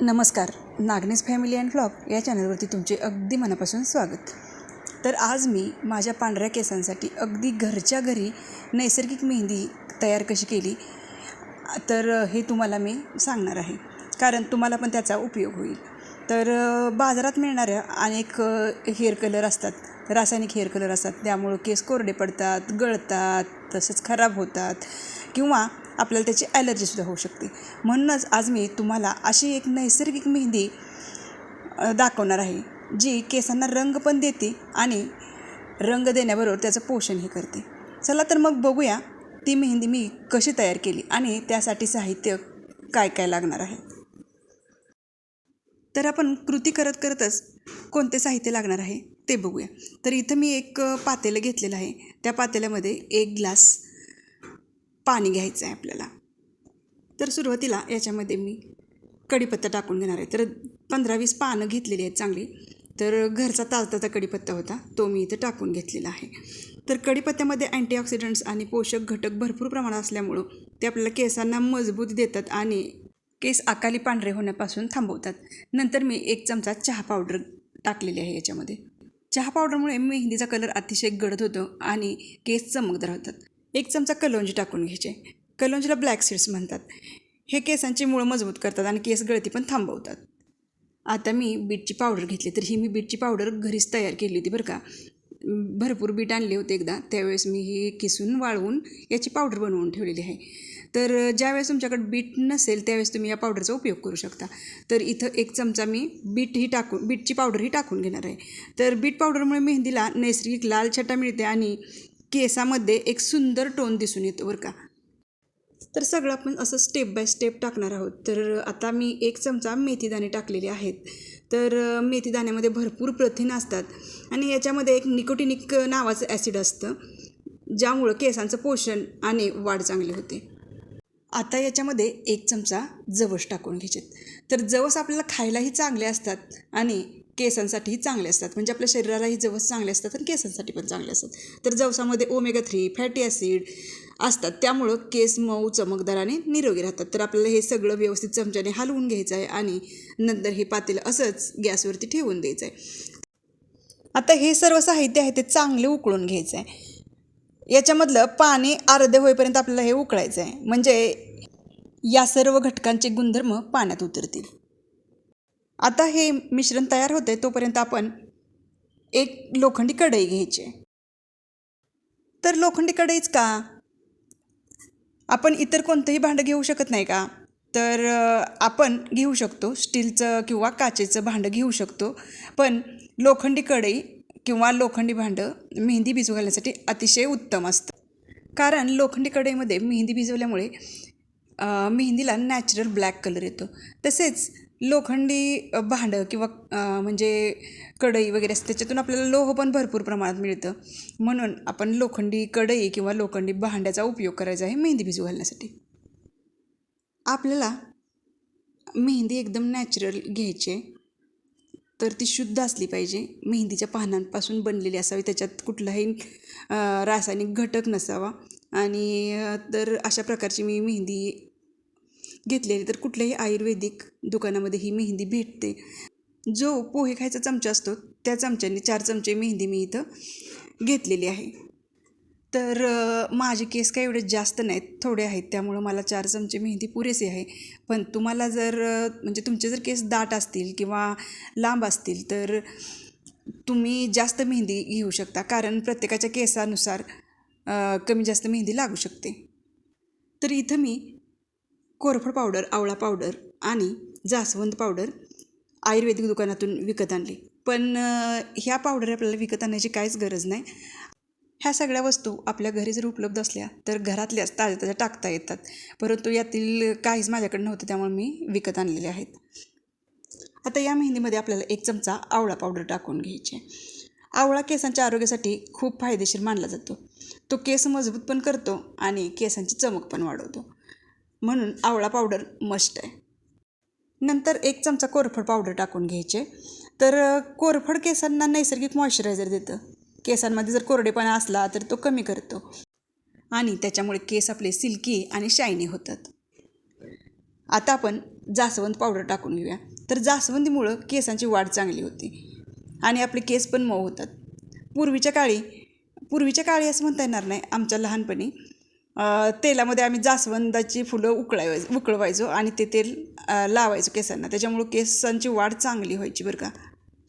नमस्कार. नागनेस family and vlog या चॅनलवरती तुमचे अगदी मनापासून स्वागत. तर आज मी माझ्या पांढऱ्या केसांसाठी अगदी घरच्या घरी नैसर्गिक मेहंदी तयार कशी केली तर हे तुम्हाला मी सांगणार आहे, कारण तुम्हाला पण त्याचा उपयोग होईल. तर बाजारात मिळणाऱ्या अनेक हेअर कलर असतात, रासायनिक हेअर कलर असतात, त्यामुळं केस कोरडे पडतात, गळतात, तसेच खराब होतात किंवा आपल्याला त्याची ॲलर्जीसुद्धा होऊ शकते. म्हणूनच आज मी तुम्हाला अशी एक नैसर्गिक मेहंदी दाखवणार आहे, जी केसांना रंग पण देते आणि रंग देण्याबरोबर त्याचं पोषणही करते. चला तर मग बघूया ती मेहंदी मी कशी तयार केली आणि त्यासाठी साहित्य काय काय लागणार आहे. तर आपण कृती करत करतच कोणते साहित्य लागणार आहे ते बघूया. तर इथं मी एक पातेलं घेतलेलं आहे. त्या पातेल्यामध्ये 1 ग्लास पाणी घ्यायचं आहे आपल्याला. तर सुरुवातीला याच्यामध्ये मी कढीपत्ता टाकून घेणार आहे. तर 15-20 पानं घेतलेली आहेत चांगली. तर घरचा ताजा कढीपत्ता होता, तो मी इथं टाकून घेतलेला आहे. तर कढीपत्त्यामध्ये अँटीऑक्सिडंट्स आणि पोषक घटक भरपूर प्रमाणात असल्यामुळं ते आपल्याला केसांना मजबूत देतात आणि केस अकाली पांढरे होण्यापासून थांबवतात. नंतर मी 1 चमचा चहा पावडर टाकलेली आहे याच्यामध्ये. चहा पावडरमुळे मेहंदीचा कलर अतिशय गडद होतो आणि केस चमकदार होतात. 1 चमचा कलौंजी टाकून घ्यायचे. कलौंजीला ब्लॅक सीड्स म्हणतात. हे केसांची मुळं मजबूत करतात आणि केस गळती पण थांबवतात. आता मी बीटची पावडर घेतली. तर ही मी बीटची पावडर घरीच तयार केली होती बरं का. भरपूर बीट आणले होते एकदा, त्यावेळेस मी ही किसून वाळवून याची पावडर बनवून ठेवलेली आहे. तर ज्यावेळेस तुमच्याकडे बीट नसेल त्यावेळेस तुम्ही या पावडरचा उपयोग करू शकता. तर इथं 1 चमचा मी बीटची पावडरही टाकून घेणार आहे. तर बीट पावडरमुळे मेहंदीला नैसर्गिक लाल छटा मिळते आणि केसामध्ये एक सुंदर टोन दिसून येतो बरं का. तर सगळं आपण असं स्टेप बाय स्टेप टाकणार आहोत. तर आता मी 1 चमचा मेथीदाणे टाकलेले आहेत. तर मेथीदाण्यामध्ये भरपूर प्रथिन असतात आणि याच्यामध्ये एक निकोटिनिक नावाचं ॲसिड असतं, ज्यामुळं केसांचं पोषण आणि वाढ चांगली होते. आता याच्यामध्ये 1 चमचा जवस टाकून घ्यायचे. तर जवस आपल्याला खायलाही चांगले असतात आणि केसांसाठीही चांगले असतात. म्हणजे आपल्या शरीरालाही जवस चांगले असतात आणि केसांसाठी पण चांगले असतात. तर जवसामध्ये ओमेगा 3 फॅटी ॲसिड असतात, त्यामुळं केस मऊ, चमकदार आणि निरोगी राहतात. तर आपल्याला हे सगळं व्यवस्थित चमच्याने हलवून घ्यायचं आहे आणि नंतर हे पातेलं असंच गॅसवरती ठेवून द्यायचं आहे. आता हे सर्व साहित्य आहे ते चांगले उकळून घ्यायचं आहे. याच्यामधलं पाणी अर्धे होईपर्यंत आपल्याला हे उकळायचं आहे, म्हणजे या सर्व घटकांचे गुणधर्म पाण्यात उतरतील. आता हे मिश्रण तयार होते तोपर्यंत आपण एक लोखंडी कढई घ्यायची आहे. तर लोखंडी कढईच का? आपण इतर कोणतंही भांडं घेऊ शकत नाही का? तर आपण घेऊ शकतो, स्टीलचं किंवा काचेचं भांडं घेऊ शकतो. पण लोखंडी कढई किंवा लोखंडी भांडं मेहंदी भिजू घालण्यासाठी अतिशय उत्तम असतं. कारण लोखंडी कढईमध्ये मेहंदी भिजवल्यामुळे मेहंदीला नॅचरल ब्लॅक कलर येतो. तसेच लोखंडी भांडं किंवा म्हणजे कढई वगैरे असते, त्याच्यातून आपल्याला लोह पण भरपूर प्रमाणात मिळतं. म्हणून आपण लोखंडी कढई किंवा लोखंडी भांड्याचा उपयोग करायचा आहे मेहंदी भिजू घालण्यासाठी. आपल्याला मेहंदी एकदम नॅचरल घ्यायची आहे. तर ती शुद्ध असली पाहिजे, मेहंदीच्या पानांपासून बनलेली असावी, त्याच्यात कुठलाही रासायनिक घटक नसावा. आणि तर अशा प्रकारची मी मेहंदी घेतलेली. तर कुठल्याही आयुर्वेदिक दुकानामध्ये ही मेहंदी भेटते. जो पोहे खायचा चमचा असतो त्या चमच्याने 4 चमचे मेहंदी मी इथं घेतलेली आहे. तर माझे केस काही एवढे जास्त नाहीत, थोडे आहेत, त्यामुळं मला 4 चमचे मेहंदी पुरेसे आहे. पण तुम्हाला जर म्हणजे तुमचे जर केस दाट असतील किंवा लांब असतील तर तुम्ही जास्त मेहंदी घेऊ शकता, कारण प्रत्येकाच्या केसानुसार कमी जास्त मेहंदी लागू शकते. तर इथं मी कोरफड पावडर, आवळा पावडर आणि जास्वंद पावडर आयुर्वेदिक दुकानातून विकत आणली. पण ह्या पावडर आपल्याला विकत आणायची काहीच गरज नाही. ह्या सगळ्या वस्तू आपल्या घरी जर उपलब्ध असल्या तर घरातल्याच ताज्या ताज्या टाकता येतात. परंतु यातील काहीच माझ्याकडे नव्हतं, त्यामुळे मी विकत आणलेले आहेत. आता या मेहंदीमध्ये आपल्याला 1 चमचा आवळा पावडर टाकून घ्यायची. आवळा केसांच्या आरोग्यासाठी खूप फायदेशीर मानला जातो. तो केस मजबूत पण करतो आणि केसांची चमक पण वाढवतो. म्हणून आवळा पावडर मस्ट आहे. नंतर 1 चमचा कोरफड पावडर टाकून घ्यायचे. तर कोरफड केसांना नैसर्गिक मॉइश्चरायझर देतं. केसांमध्ये जर कोरडेपणा असला तर तो कमी करतो आणि त्याच्यामुळे केस आपले सिल्की आणि शायनी होतात. आता आपण जास्वंद पावडर टाकून घेऊया. तर जास्वंदीमुळं केसांची वाढ चांगली होती आणि आपले केस पण मऊ होतात. पूर्वीच्या काळी असं म्हणता येणार नाही, आमच्या लहानपणी तेलामध्ये आम्ही जास्वंदाची फुलं उकळवायचो आणि ते तेल लावायचो केसांना. त्याच्यामुळं केसांची वाढ चांगली व्हायची बरं का.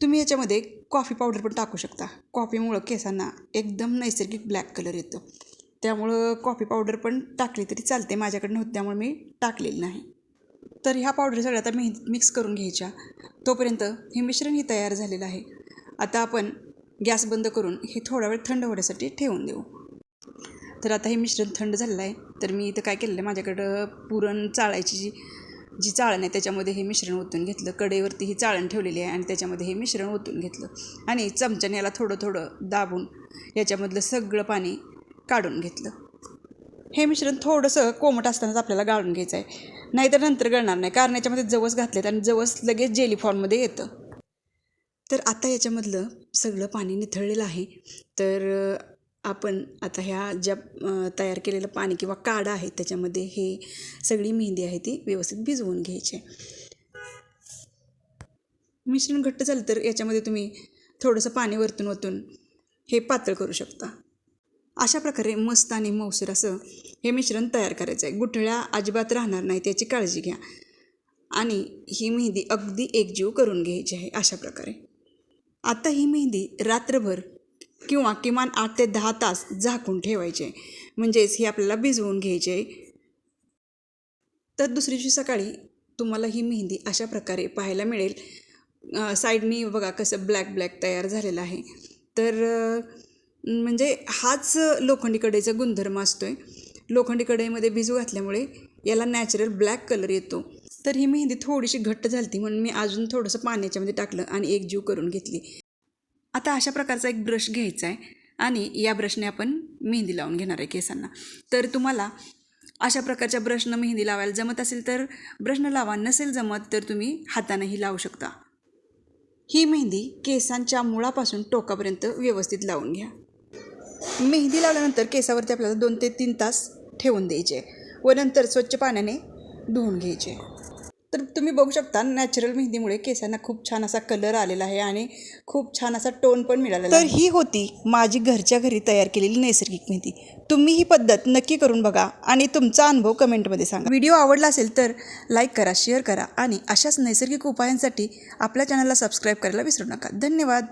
तुम्ही याच्यामध्ये कॉफी पावडर पण टाकू शकता. कॉफीमुळं केसांना एकदम नैसर्गिक ब्लॅक कलर येतो. त्यामुळं कॉफी पावडर पण टाकली तरी चालते. माझ्याकडे नव्हती त्यामुळे मी टाकलेली नाही. तर ह्या पावडर सगळ्या आता मिक्स करून घ्यायच्या. तोपर्यंत हे मिश्रणही तयार झालेलं आहे. आता आपण गॅस बंद करून हे थोडा वेळ थंड होण्यासाठी ठेवून देऊ. तर आता हे मिश्रण थंड झालेलं आहे. तर मी इथं काय केलेलं आहे, माझ्याकडं पुरण चाळायची जी चाळण आहे त्याच्यामध्ये हे मिश्रण ओतून घेतलं. कढईवरती ही चाळण ठेवलेली आहे आणि त्याच्यामध्ये हे मिश्रण ओतून घेतलं आणि चमच्याने याला थोडं थोडं दाबून याच्यामधलं सगळं पाणी काढून घेतलं. हे मिश्रण थोडंसं कोमट असतानाच आपल्याला गाळून घ्यायचं आहे, नाहीतर नंतर गळणार नाही, कारण याच्यामध्ये जवस घातलेत आणि जवस लगेच जेली फॉर्ममध्ये येतं. तर आता याच्यामधलं सगळं पाणी निथळलेलं आहे. तर आपण आता ह्या ज्या तयार केलेलं पाणी किंवा काढा आहे त्याच्यामध्ये हे सगळी मेहंदी आहे ती व्यवस्थित भिजवून घ्यायची. मिश्रण घट्ट झालं तर याच्यामध्ये तुम्ही थोडंसं पाणी वरतून ओतून हे पातळ करू शकता. अशा प्रकारे मस्त आणि मऊसूर असं हे मिश्रण तयार करायचं आहे. गुठळ्या अजिबात राहणार नाही त्याची काळजी घ्या आणि ही मेहंदी अगदी एकजीव करून घ्यायची आहे अशा प्रकारे. आता ही मेहंदी रात्रभर किंवा किमान 8 ते 10 तास झाकून ठेवायचे, म्हणजेच ही आपल्याला भिजवून घ्यायची आहे. तर दुसऱ्या दिवशी सकाळी तुम्हाला ही मेहंदी अशा प्रकारे पाहायला मिळेल. साईडनी बघा कसं ब्लॅक तयार झालेलं आहे. तर म्हणजे हाच लोखंडी कढईचा गुणधर्म असतो आहे. लोखंडी कढईमध्ये भिजू घातल्यामुळे याला नॅचरल ब्लॅक कलर येतो. तर ही मेहंदी थोडीशी घट्ट झाली म्हणून मी अजून थोडंसं पाण्याच्यामध्ये टाकलं आणि एकजीव करून घेतली. आता अशा प्रकारचा एक ब्रश घ्यायचा आहे आणि या ब्रशने आपण मेहंदी लावून घेणार आहे केसांना. तर तुम्हाला अशा प्रकारच्या ब्रशनं मेहंदी लावायला जमत असेल तर ब्रशनं लावा, नसेल जमत तर तुम्ही हातानेही लावू शकता. ही मेहंदी केसांच्या मुळापासून टोकापर्यंत व्यवस्थित लावून घ्या. मेहंदी लावल्यानंतर केसावरती आपल्याला 2 ते 3 तास ठेवून द्यायचे व नंतर स्वच्छ पाण्याने धुवून घ्यायचे. तर तुम्ही बघू शकता नॅचरल मेहंदीमुळे केसांना खूप छान असा कलर आलेला आहे आणि खूप छान असा टोन पण मिळालेला आहे. तर ही होती माझी घरच्या घरी तयार केलेली नैसर्गिक मेहंदी. तुम्ही ही पद्धत नक्की करून बघा आणि तुमचा अनुभव कमेंटमध्ये सांगा. व्हिडिओ आवडला असेल तर लाईक करा, शेअर करा आणि अशाच नैसर्गिक उपायांसाठी आपल्या चॅनलला सबस्क्राईब करायला विसरू नका. धन्यवाद.